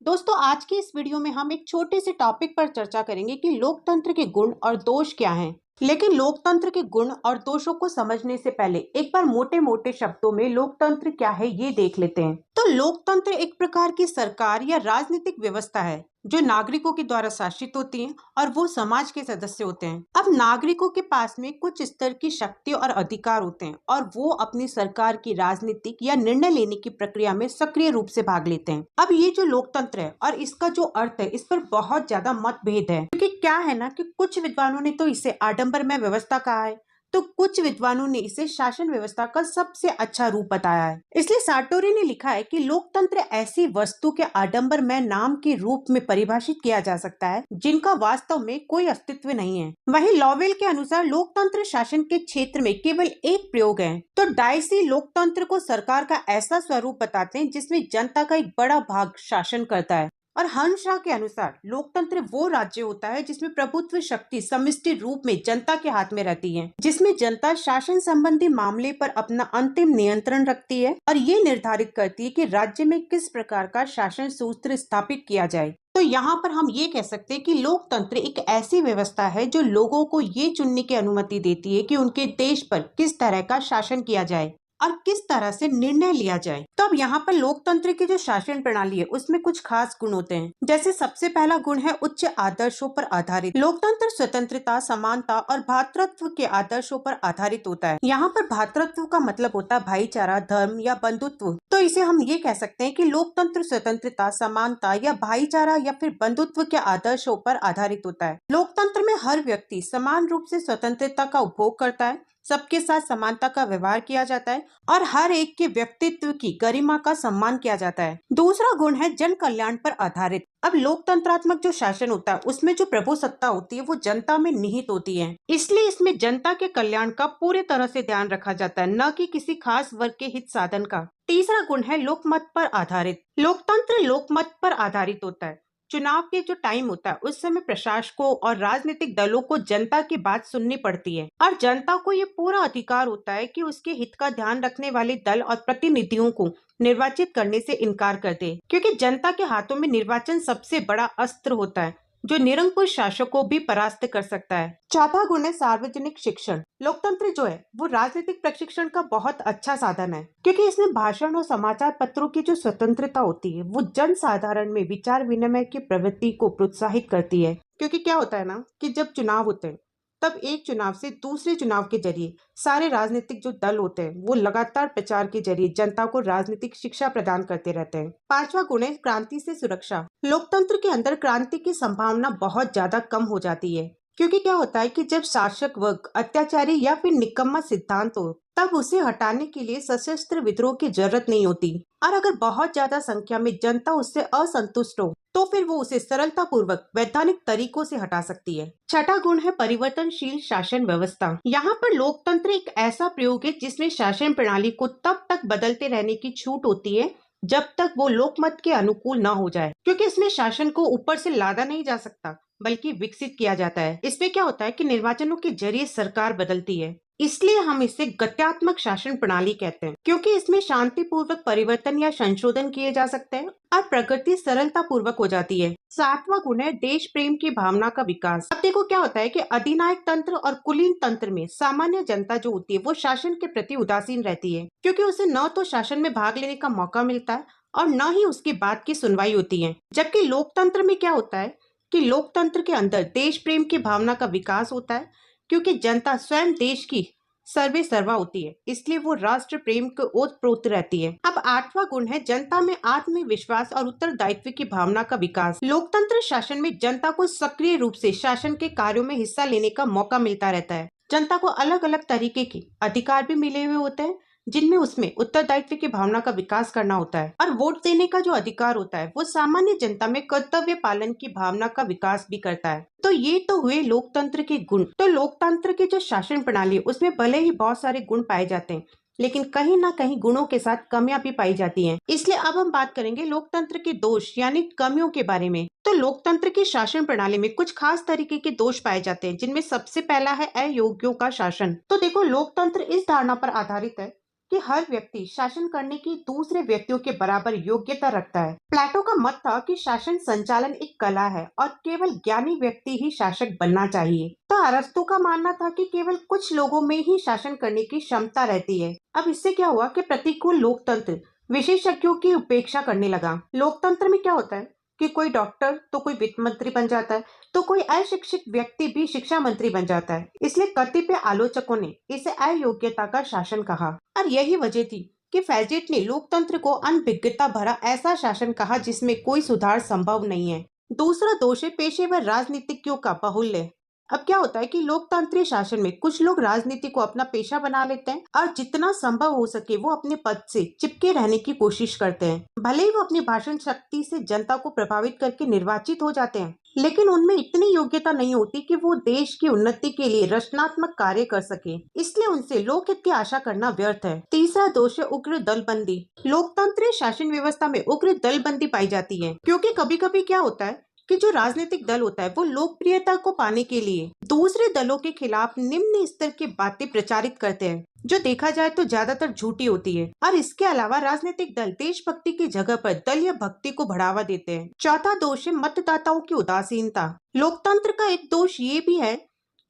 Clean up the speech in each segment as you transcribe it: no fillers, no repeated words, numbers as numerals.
दोस्तों आज की इस वीडियो में हम एक छोटे से टॉपिक पर चर्चा करेंगे कि लोकतंत्र के गुण और दोष क्या हैं। लेकिन लोकतंत्र के गुण और दोषों को समझने से पहले एक बार मोटे मोटे शब्दों में लोकतंत्र क्या है ये देख लेते हैं। तो लोकतंत्र एक प्रकार की सरकार या राजनीतिक व्यवस्था है जो नागरिकों के द्वारा शासित होती है और वो समाज के सदस्य होते हैं। अब नागरिकों के पास में कुछ स्तर की शक्ति और अधिकार होते हैं और वो अपनी सरकार की राजनीतिक या निर्णय लेने की प्रक्रिया में सक्रिय रूप से भाग लेते हैं। अब ये जो लोकतंत्र है और इसका जो अर्थ है इस पर बहुत ज्यादा मतभेद है, क्योंकि क्या है ना कि कुछ विद्वानों ने तो इसे आडंबरमय व्यवस्था कहा है, तो कुछ विद्वानों ने इसे शासन व्यवस्था का सबसे अच्छा रूप बताया है। इसलिए सार्टोरी ने लिखा है कि लोकतंत्र ऐसी वस्तु के आडंबरमय नाम के रूप में परिभाषित किया जा सकता है जिनका वास्तव में कोई अस्तित्व नहीं है। वहीं लॉवेल के अनुसार लोकतंत्र शासन के क्षेत्र में केवल एक प्रयोग है। तो डाइसी लोकतंत्र को सरकार का ऐसा स्वरूप बताते हैं जिसमें जनता का एक बड़ा भाग शासन करता है। और हंस शाह के अनुसार लोकतंत्र वो राज्य होता है जिसमें प्रभुत्व शक्ति समष्टि रूप में जनता के हाथ में रहती है, जिसमें जनता शासन संबंधी मामले पर अपना अंतिम नियंत्रण रखती है और ये निर्धारित करती है कि राज्य में किस प्रकार का शासन सूत्र स्थापित किया जाए। तो यहाँ पर हम ये कह सकते हैं कि लोकतंत्र एक ऐसी व्यवस्था है जो लोगों को ये चुनने की अनुमति देती है कि उनके देश पर किस तरह का शासन किया जाए और किस तरह से निर्णय लिया जाए। तो अब यहाँ पर लोकतंत्र की जो शासन प्रणाली है उसमें कुछ खास गुण होते हैं। जैसे सबसे पहला गुण है उच्च आदर्शों पर आधारित। लोकतंत्र स्वतंत्रता, समानता और भ्रातृत्व के आदर्शों पर आधारित होता है। यहाँ पर भ्रातृत्व का मतलब होता है भाईचारा, धर्म या बंधुत्व। तो इसे हम ये कह सकते हैं कि लोकतंत्र स्वतंत्रता, समानता या भाईचारा या फिर बंधुत्व के आदर्शों पर आधारित होता है। लोकतंत्र में हर व्यक्ति समान रूप से स्वतंत्रता का उपभोग करता है, सबके साथ समानता का व्यवहार किया जाता है और हर एक के व्यक्तित्व की गरिमा का सम्मान किया जाता है। दूसरा गुण है जन कल्याण पर आधारित। अब लोकतंत्रात्मक जो शासन होता है उसमें जो प्रभु सत्ता होती है वो जनता में निहित होती है, इसलिए इसमें जनता के कल्याण का पूरे तरह से ध्यान रखा जाता है, न कि किसी खास वर्ग के हित साधन का। तीसरा गुण है लोकमत पर आधारित। लोकतंत्र लोकमत पर आधारित होता है। चुनाव के जो टाइम होता है उस समय प्रशासकों और राजनीतिक दलों को जनता की बात सुननी पड़ती है और जनता को ये पूरा अधिकार होता है कि उसके हित का ध्यान रखने वाले दल और प्रतिनिधियों को निर्वाचित करने से इनकार कर दे, क्योंकि जनता के हाथों में निर्वाचन सबसे बड़ा अस्त्र होता है जो निरंकुश शासक को भी परास्त कर सकता है। चौथा गुण है सार्वजनिक शिक्षण। लोकतंत्र जो है वो राजनीतिक प्रशिक्षण का बहुत अच्छा साधन है, क्योंकि इसमें भाषण और समाचार पत्रों की जो स्वतंत्रता होती है वो जन साधारण में विचार विनिमय की प्रवृत्ति को प्रोत्साहित करती है। क्योंकि क्या होता है ना कि जब चुनाव होते हैं तब एक चुनाव से दूसरे चुनाव के जरिए सारे राजनीतिक जो दल होते हैं वो लगातार प्रचार के जरिए जनता को राजनीतिक शिक्षा प्रदान करते रहते हैं। पांचवा गुण है क्रांति से सुरक्षा। लोकतंत्र के अंदर क्रांति की संभावना बहुत ज्यादा कम हो जाती है, क्योंकि क्या होता है कि जब शासक वर्ग अत्याचारी या फिर निकम्मा सिद्धांत हो तब उसे हटाने के लिए सशस्त्र विद्रोह की जरूरत नहीं होती, और अगर बहुत ज्यादा संख्या में जनता उससे असंतुष्ट हो तो फिर वो उसे सरलता पूर्वक वैधानिक तरीकों से हटा सकती है। छठा गुण है परिवर्तनशील शासन व्यवस्था। यहाँ पर लोकतंत्र एक ऐसा प्रयोग है जिसमें शासन प्रणाली को तब तक बदलते रहने की छूट होती है जब तक वो लोकमत के अनुकूल न हो जाए, क्योंकि इसमें शासन को ऊपर से लादा नहीं जा सकता बल्कि विकसित किया जाता है। इसमें क्या होता है कि निर्वाचनों के जरिए सरकार बदलती है, इसलिए हम इसे गत्यात्मक शासन प्रणाली कहते हैं, क्योंकि इसमें शांतिपूर्वक परिवर्तन या संशोधन किए जा सकते हैं और प्रगति सरलता पूर्वक हो जाती है। सातवां गुण है देश प्रेम की भावना का विकास। अब देखो क्या होता है कि अधिनायक तंत्र और कुलीन तंत्र में सामान्य जनता जो होती है वो शासन के प्रति उदासीन रहती है, क्योंकि उसे न तो शासन में भाग लेने का मौका मिलता है और न ही उसकी बात की सुनवाई होती है। जबकि लोकतंत्र में क्या होता है कि लोकतंत्र के अंदर देश प्रेम की भावना का विकास होता है, क्योंकि जनता स्वयं देश की सर्वे सर्वा होती है, इसलिए वो राष्ट्र प्रेम को ओतप्रोत रहती है। अब आठवां गुण है जनता में आत्मविश्वास और उत्तरदायित्व की भावना का विकास। लोकतंत्र शासन में जनता को सक्रिय रूप से शासन के कार्यों में हिस्सा लेने का मौका मिलता रहता है। जनता को अलग अलग तरीके के अधिकार भी मिले हुए होते हैं जिनमें उसमें उत्तरदायित्व की भावना का विकास करना होता है, और वोट देने का जो अधिकार होता है वो सामान्य जनता में कर्तव्य पालन की भावना का विकास भी करता है। तो ये तो हुए लोकतंत्र के गुण। तो लोकतंत्र की जो शासन प्रणाली है उसमें भले ही बहुत सारे गुण पाए जाते हैं, लेकिन कहीं ना कहीं गुणों के साथ कमियां भी पाई जाती हैं। इसलिए अब हम बात करेंगे लोकतंत्र के दोष यानी कमियों के बारे में। तो लोकतंत्र की शासन प्रणाली में कुछ खास तरीके के दोष पाए जाते हैं, जिनमें सबसे पहला है अयोग्यों का शासन। तो देखो लोकतंत्र इस धारणा पर आधारित है कि हर व्यक्ति शासन करने की दूसरे व्यक्तियों के बराबर योग्यता रखता है। प्लेटो का मत था कि शासन संचालन एक कला है और केवल ज्ञानी व्यक्ति ही शासक बनना चाहिए। तो अरस्तु का मानना था कि केवल कुछ लोगों में ही शासन करने की क्षमता रहती है। अब इससे क्या हुआ कि प्रतिकूल लोकतंत्र विशेषज्ञों की उपेक्षा करने लगा। लोकतंत्र में क्या होता है कि कोई डॉक्टर तो कोई वित्त मंत्री बन जाता है, तो कोई अशिक्षित व्यक्ति भी शिक्षा मंत्री बन जाता है। इसलिए कतिपय आलोचकों ने इसे अयोग्यता का शासन कहा और यही वजह थी कि फैजेट ने लोकतंत्र को अनभिज्ञता भरा ऐसा शासन कहा जिसमें कोई सुधार संभव नहीं है। दूसरा दोष है पेशेवर राजनीतिज्ञों का बाहुल्य। अब क्या होता है कि लोकतांत्रिक शासन में कुछ लोग राजनीति को अपना पेशा बना लेते हैं और जितना संभव हो सके वो अपने पद से चिपके रहने की कोशिश करते हैं। भले ही वो अपनी भाषण शक्ति से जनता को प्रभावित करके निर्वाचित हो जाते हैं, लेकिन उनमें इतनी योग्यता नहीं होती कि वो देश की उन्नति के लिए रचनात्मक कार्य कर सके। इसलिए उनसे लोकहित की आशा करना व्यर्थ है। तीसरा दोष है उग्र दलबंदी। लोकतांत्रिक शासन व्यवस्था में उग्र दलबंदी पाई जाती है, क्योंकि कभी कभी क्या होता है कि जो राजनीतिक दल होता है वो लोकप्रियता को पाने के लिए दूसरे दलों के खिलाफ निम्न स्तर की बातें प्रचारित करते हैं, जो देखा जाए तो ज्यादातर झूठी होती है। और इसके अलावा राजनीतिक दल देशभक्ति की जगह पर दलीय भक्ति को बढ़ावा देते हैं। चौथा दोष है मतदाताओं की उदासीनता। लोकतंत्र का एक दोष ये भी है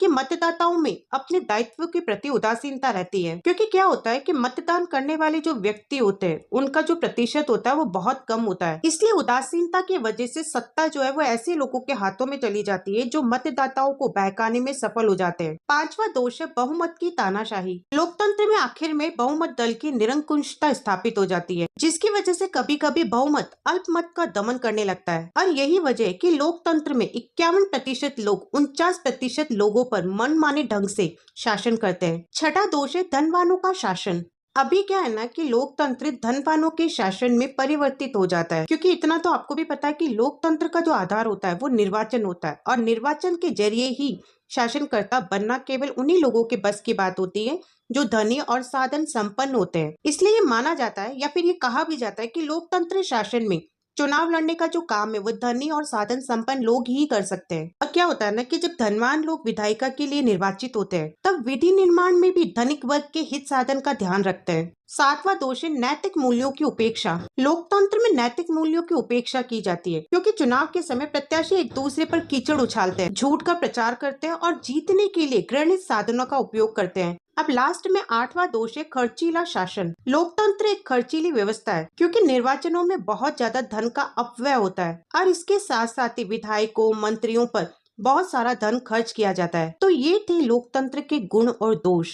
कि मतदाताओं में अपने दायित्व के प्रति उदासीनता रहती है, क्योंकि क्या होता है कि मतदान करने वाले जो व्यक्ति होते हैं उनका जो प्रतिशत होता है वो बहुत कम होता है। इसलिए उदासीनता की वजह से सत्ता जो है वो ऐसे लोगों के हाथों में चली जाती है जो मतदाताओं को बहकाने में सफल हो जाते हैं। पांचवा दोष है बहुमत की तानाशाही। लोकतंत्र में आखिर में बहुमत दल की निरंकुशता स्थापित हो जाती है, जिसकी वजह से कभी कभी बहुमत अल्पमत का दमन करने लगता है। और यही वजह है कि लोकतंत्र में 51% लोग 49% लोगों पर मनमाने ढंग से शासन करते हैं। छठा दोष है धनवानों का शासन। अभी क्या है ना कि लोकतंत्र धनवानों के शासन में परिवर्तित हो जाता है, क्योंकि इतना तो आपको भी पता है कि लोकतंत्र का जो आधार होता है वो निर्वाचन होता है और निर्वाचन के जरिए ही शासनकर्ता बनना केवल उन्हीं लोगों के बस की बात होती है जो धनी और साधन संपन्न होते हैं। इसलिए ये माना जाता है या फिर ये कहा भी जाता है कि लोकतंत्र शासन में चुनाव लड़ने का जो काम है वो धनी और साधन संपन्न लोग ही कर सकते हैं। और क्या होता है ना कि जब धनवान लोग विधायिका के लिए निर्वाचित होते हैं तब विधि निर्माण में भी धनिक वर्ग के हित साधन का ध्यान रखते हैं। सातवां दोष है नैतिक मूल्यों की उपेक्षा। लोकतंत्र में नैतिक मूल्यों की उपेक्षा की जाती है, क्योंकि चुनाव के समय प्रत्याशी एक दूसरे पर कीचड़ उछालते हैं, झूठ का प्रचार करते हैं और जीतने के लिए घृणित साधनों का उपयोग करते हैं। अब लास्ट में आठवां दोष है खर्चीला शासन। लोकतंत्र एक खर्चीली व्यवस्था है, क्योंकि निर्वाचनों में बहुत ज्यादा धन का अपव्यय होता है और इसके साथ साथ ही विधायकों मंत्रियों पर बहुत सारा धन खर्च किया जाता है। तो ये थे लोकतंत्र के गुण और दोष।